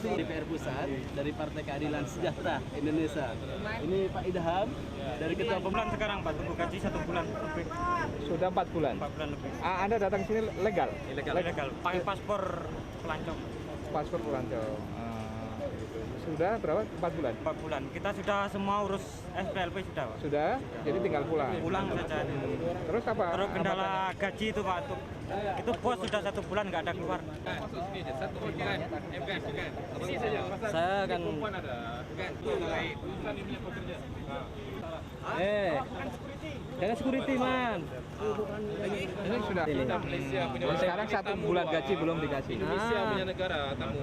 DPR Pusat dari Partai Keadilan Sejahtera Indonesia. Ini Pak Idham dari Ketua bulan sekarang Pak, tunggu gaji 1 bulan lebih. Sudah 4 bulan. 4 bulan lebih. Anda datang ke sini legal? Ilegal. Pakai paspor pelancong. Paspor pelancong. Sudah berapa? 4 bulan? 4 bulan. Kita sudah semua urus SPLP sudah, Pak. Jadi tinggal pulang. Pulang saja. Terus apa? Terus kendala gaji itu Pak, itu bos sudah 1 bulan nggak ada keluar. Saya akan jangan security man. Ini sudah. Sekarang 1 bulan gaji belum dikasih. Indonesia punya negara tamu.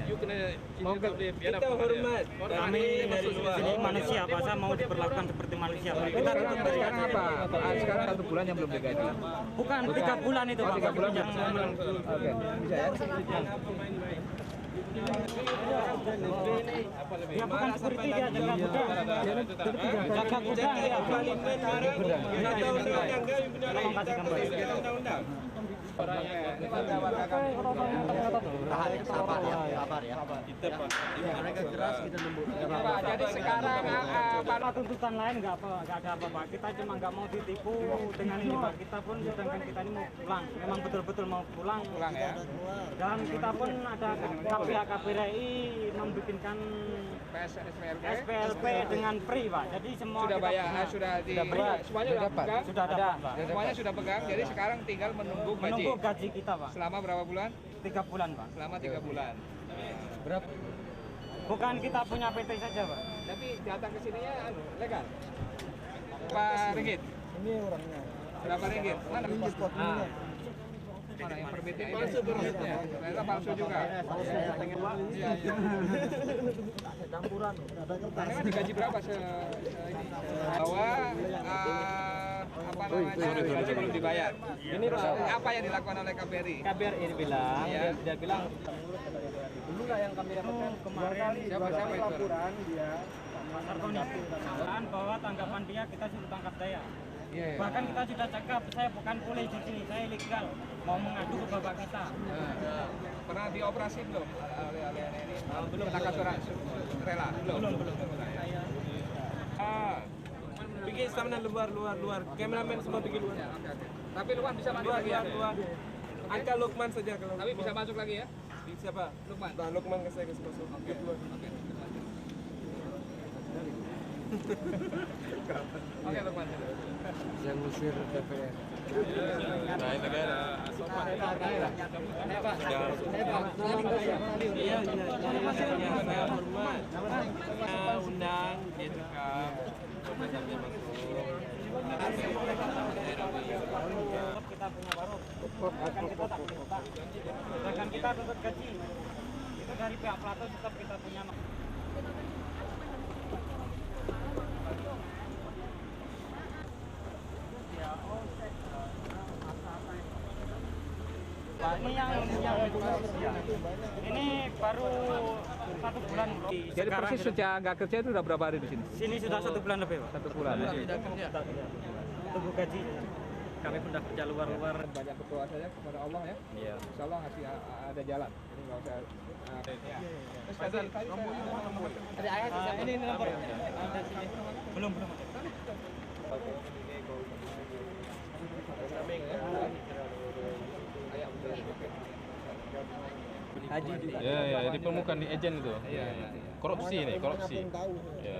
You kena Kita hormat. Kami dari sini manusia Pak, saya mau diperlakukan seperti manusia Pak. Kita tutup dari Sekarang apa? Sekarang 1 bulan yang belum digaji. Bukan 3 bulan itu Pak. 3 bulan yang Oke, bisa ya? Ya bukan security, dia jaga gudang. Jaga gudang ya. Tolong kasih gambar. Sabar ya. Mereka keras kita nunggu. Jadi sekarang kalau tuntutan lain nggak ada apa-apa. Kita cuma nggak mau ditipu dengan ini Pak. Kita pun sedangkan kita ini mau pulang. Memang betul-betul mau pulang ya. Dan kita pun ada KPRI membikinkan SPLP dengan free Pak. Jadi semua Sudah kita bayar, punya. sudah semuanya sudah pegang. Sudah ada Pak. Semuanya sudah pegang. Jadi sekarang tinggal menunggu gaji. Menunggu gaji kita Pak. Selama berapa bulan? 3 bulan Pak. Selama 3 bulan. Berapa? Bukan kita punya PT saja Pak. Tapi datang ke sininya legal. Pak Ringgit. Ini orangnya. Berapa ringgit? Mana? Mana yang permit ini? Palsu permitnya. Ternyata palsu juga. Iya. Campuran. Ada kertas. Memang digaji berapa ini? Bahwa apa namanya? Gaji belum dibayar. Ini apa yang dilakukan oleh KBRI? KBRI bilang, dia bilang Dulu lah yang kami dapatkan kemarin Siapa itu? laporan dia Pasar bahwa tanggapan dia kita sudah tangkap daya. Iya. Bahkan kita sudah cakap, saya bukan polisi di sini, saya ilegal. Mau mengadu ke bapak kita. Pernah dioperasi belum? Ini belum. Tangkap surat rela belum. bikin stamina luar. Kameramen semua bikin luar. Tapi Lukman bisa masuk lagi ya? Luar. Angka Lukman saja kalau. Tapi bisa masuk lagi ya? Siapa? Lukman. Nah, Lukman ke saya kasih masuk. Oke. Oke, Lukman. yang ngusir DPR. Nah, ini kan sopan. Iya. Saya hormat. Undang gitu kan. Kita punya warung. Bahkan kita tak minta. Bahkan kita tuntut gaji. Itu dari pihak pelaku tetap kita punya. Ini baru 1 bulan. Jadi persis sejak nggak kerja itu udah berapa hari di sini? Sini sudah 1 bulan lebih Pak. 1 bulan. Tidak kerja. Tunggu gaji. Kami pun kerja luar. Banyak berdoa saja kepada Allah ya. Iya. Insya Allah ngasih ada jalan. Jadi nggak usah. Terus tadi nomor. Ada ayat ini nomor. Ada sini. Belum. Haji juga. Ya, dipermukan di ejen itu. Iya. Korupsi ini, korupsi. Ya.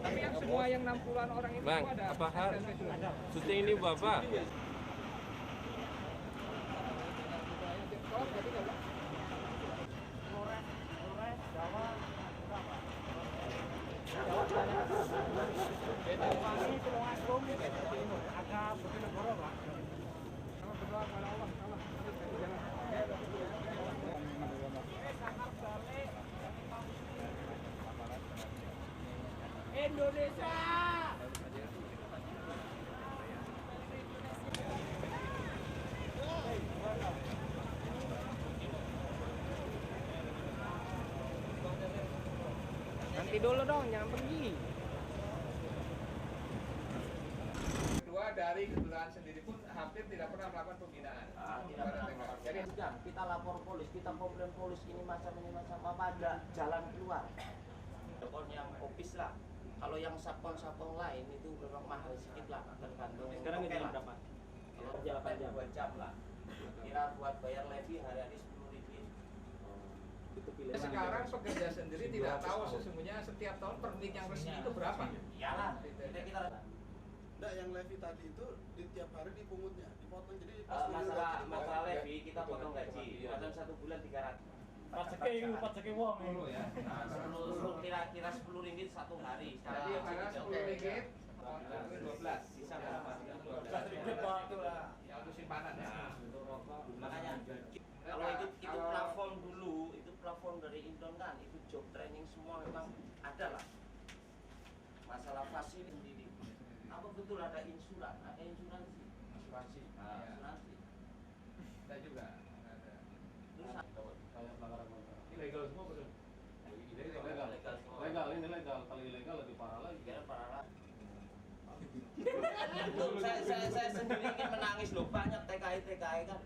Tapi yang semua yang 60-an orang itu Bang, ada. apa hal? Syuting ini Bapak. Berhenti dulu dong, jangan pergi. Kedua, dari kedutaan sendiri pun hampir tidak pernah melakukan pembinaan. Tidak pernah. Jadi kita lapor polis, kita komplain polis ini macam apa ada jalan keluar. Telepon yang office lah. Kalau yang sapon lain itu memang mahal sedikit lah, tergantung. Sekarang ini jam berapa? Kalau kerja 2 jam lah. Kira buat bayar levy hari-hari 10.000. Sekarang pekerja sendiri tidak tahu sesungguhnya setiap tahun per menit yang resmi itu berapa. Iyalah, kita Enggak, yang levy tadi itu di tiap hari dipungutnya, dipotong jadi masalah levy kita potong gaji. Dalam 1 bulan 300. Paceke wong Dulu ya. Kira-kira 10 ringgit 1 hari. Jadi yang mana 10 ringgit 12 sisa berapa? 12 ringgit itulah yang untuk simpanan ya. Makanya kalau itu platform dulu, itu platform dari Indon kan, itu job training semua memang ada lah. Masalah fasilitas sendiri. Apa betul ada insuran? Ada insuransi. Asuransi. Asuransi. Kita juga ada. Terus kayak pelanggaran kontrak. Ilegal semua betul. Legal, ini legal. Kalau ilegal lebih parah lagi. kira parah lah. Itu saya sendiri ingin menangis loh, banyak TKI kan.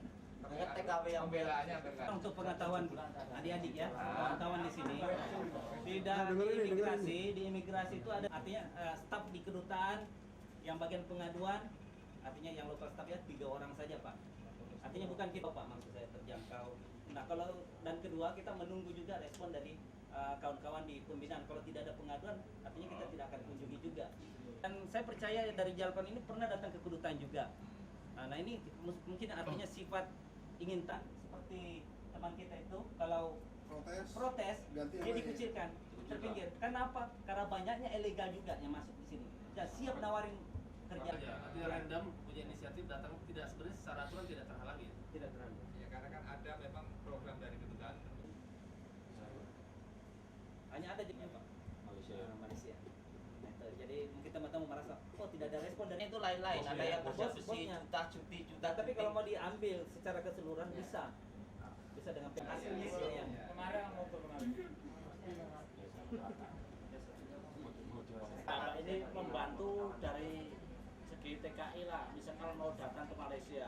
Banyak TKW yang Pembelaannya berkat. Untuk pengetahuan adik-adik ya, pengetahuan di sini. Di imigrasi itu ada artinya staf di kedutaan yang bagian pengaduan, artinya yang lokal staf ya 3 orang saja Pak. Artinya bukan kita Pak, maksud saya terjangkau. Nah kalau dan kedua kita menunggu juga respon dari kawan-kawan di pembinaan. Kalau tidak ada pengaduan, artinya kita tidak akan kunjungi juga. Dan saya percaya dari Jalpan ini pernah datang ke kedutaan juga. Nah ini mungkin artinya sifat ingin tak seperti teman kita itu kalau protes dia dikucilkan, terpinggir. Kenapa? Karena banyaknya ilegal juga yang masuk di sini. Dan siap nawarin kerja. Artinya random punya inisiatif datang tidak sebenarnya secara aturan tidak terhalangi. Tidak terlalu. Ya karena kan ada memang program dari kedutaan. Hanya ada jadinya Pak. Malaysia. Jadi mungkin teman-teman merasa, oh tidak ada respon dan itu lain-lain. Ada yang kerja besi bosnya. juta. Tapi kalau mau diambil secara keseluruhan bisa dengan hasilnya yang Kemarin ini membantu dari segi TKI lah, misalkan mau datang ke Malaysia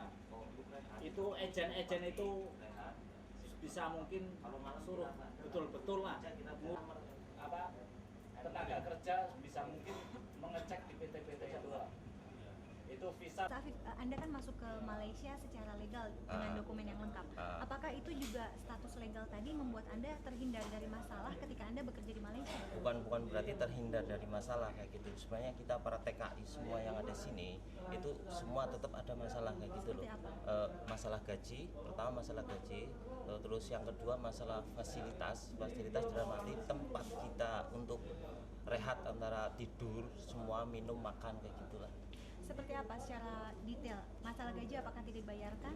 itu ejen-ejen itu bisa mungkin suruh betul-betul lah apa tenaga kerja bisa mungkin mengecek di PT-PT kedua itu visa. Afif, Anda kan masuk ke Malaysia secara legal dengan dokumen yang lengkap. Apakah itu juga status legal tadi membuat Anda terhindar dari masalah ketika Anda bekerja di Malaysia? Bukan berarti terhindar dari masalah kayak gitu. Sebenarnya kita para TKI semua yang ada sini itu semua tetap ada masalah kayak gitu loh. Masalah gaji, pertama masalah gaji, terus yang kedua masalah fasilitas dalam arti tempat kita untuk rehat antara tidur, semua minum, makan kayak gitulah. Seperti apa secara detail? Masalah gaji apakah tidak dibayarkan?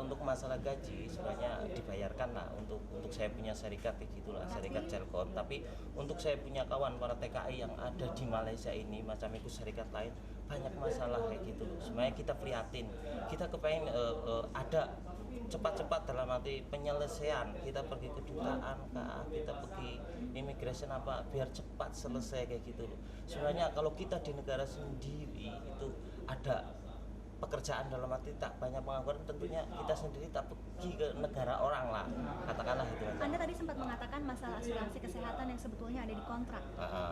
Untuk masalah gaji sebenarnya dibayarkan lah untuk saya punya serikat gitulah, serikat Celcon. Tapi untuk saya punya kawan para TKI yang ada di Malaysia ini macam itu serikat lain banyak masalah kayak gitu loh. Sebenarnya kita prihatin, kita kepengen ada cepat-cepat dalam arti penyelesaian. Kita pergi kedutaan kita pergi imigrasi apa biar cepat selesai kayak gitu loh. Sebenarnya kalau kita di negara sendiri itu ada pekerjaan dalam arti tak banyak pengangguran, tentunya kita sendiri tak pergi ke negara orang lah, katakanlah itu aja. Anda tadi sempat mengatakan masalah asuransi kesehatan yang sebetulnya ada di kontrak.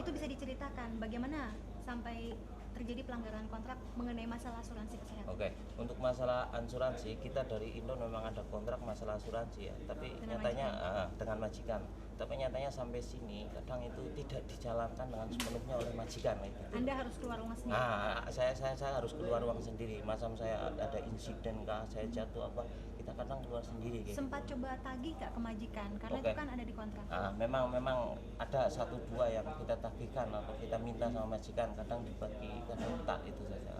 Itu bisa diceritakan bagaimana sampai terjadi pelanggaran kontrak mengenai masalah asuransi kesehatan? Oke, untuk masalah asuransi kita dari Indo memang ada kontrak masalah asuransi ya, tapi Dengan nyatanya dengan majikan. Tapi nyatanya sampai sini kadang itu tidak dijalankan dengan sepenuhnya oleh majikan gitu. Anda harus keluar rumah sendiri? Saya harus keluar uang sendiri. Macam saya ada insiden kah, saya jatuh apa, kita kadang keluar sendiri kayak Sempat gitu. coba tagih Kak ke majikan karena itu kan ada di kontrak. Memang ada 1-2 yang kita tagihkan atau kita minta sama majikan, kadang dibagi, kadang tak, itu saja.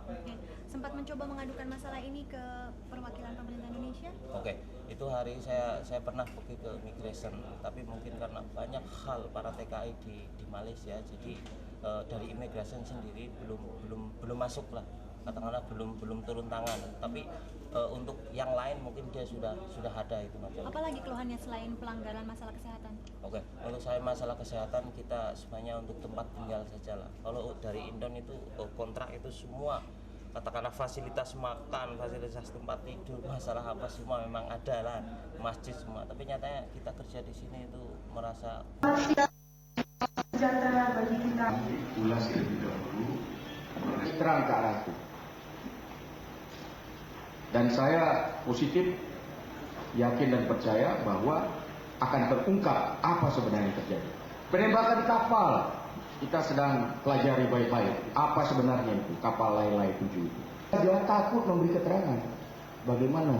Oke. Sempat mencoba mengadukan masalah ini ke perwakilan pemerintah Indonesia? Oke, itu hari saya pernah pergi ke immigration, tapi mungkin karena banyak hal para TKI di Malaysia, jadi dari immigration sendiri belum masuk lah katakanlah belum turun tangan. Tapi untuk yang lain mungkin dia sudah ada itu macam. Apalagi keluhannya selain pelanggaran masalah kesehatan? Oke, untuk saya masalah kesehatan kita sebenarnya untuk tempat tinggal saja lah. Kalau dari Indon itu kontrak itu semua, katakanlah fasilitas makan, fasilitas tempat tidur, masalah apa semua memang ada lah, masjid semua. Tapi nyatanya kita kerja di sini itu merasa ulas lebih dahulu terang ke arah itu. Dan saya positif, yakin dan percaya bahwa akan terungkap apa sebenarnya yang terjadi. Penembakan kapal kita sedang pelajari baik-baik apa sebenarnya itu kapal Lailai 7 itu. Jangan takut memberi keterangan. Bagaimana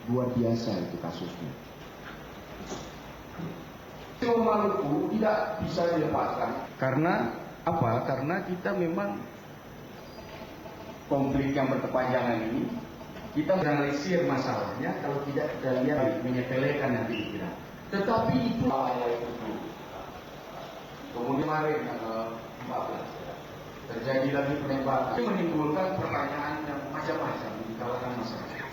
luar biasa itu kasusnya. Maluku tidak bisa dilepaskan karena apa? Karena kita memang konflik yang berkepanjangan ini kita analisir masalahnya, kalau tidak kita lihat menyepelekan nanti dikira. Tetapi itu kemudian kemarin 14 terjadi lagi penembakan, itu menimbulkan pertanyaan yang macam-macam di kalangan masyarakat.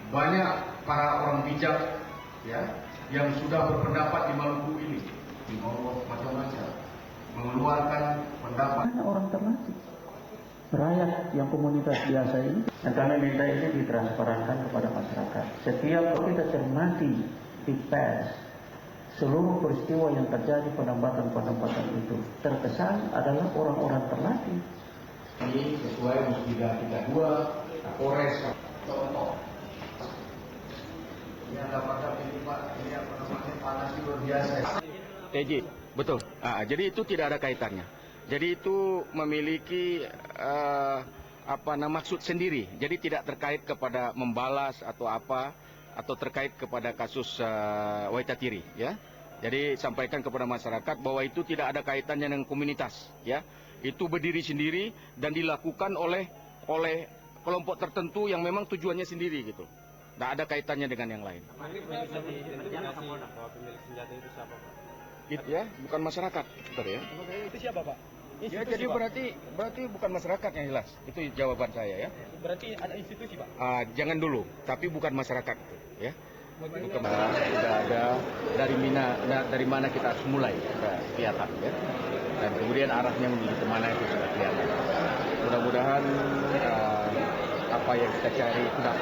Banyak para orang bijak ya yang sudah berpendapat di Maluku ini, macam-macam mengeluarkan pendapat. Orang terlatih rakyat yang komunitas biasa ini, dan kami minta ini ditransparankan kepada masyarakat. Setiap kita cermati di pers seluruh peristiwa yang terjadi, penempatan itu terkesan adalah orang-orang terlatih. Ini sesuai Musbida 32 Kapolres contoh. Ini ada pada penyebab ini apa namanya panas luar biasa. TJ, betul. Jadi itu tidak ada kaitannya. Jadi itu memiliki maksud sendiri. Jadi tidak terkait kepada membalas atau apa, atau terkait kepada kasus Waitatiri, ya. Jadi sampaikan kepada masyarakat bahwa itu tidak ada kaitannya dengan komunitas, ya. Itu berdiri sendiri dan dilakukan oleh kelompok tertentu yang memang tujuannya sendiri gitu. Tidak ada kaitannya dengan yang lain. Itu ya, bukan masyarakat, betul ya. Itu siapa, Pak? Ya, jadi berarti bukan masyarakat yang jelas. Itu jawaban saya ya. Berarti ada institusi, Pak? Jangan dulu, tapi bukan masyarakat, ya. Bukan, sudah ada dari mana kita harus mulai, sudah kelihatan ya. Dan kemudian arahnya menuju kemana itu sudah kelihatan. Mudah-mudahan apa yang kita cari itu dapat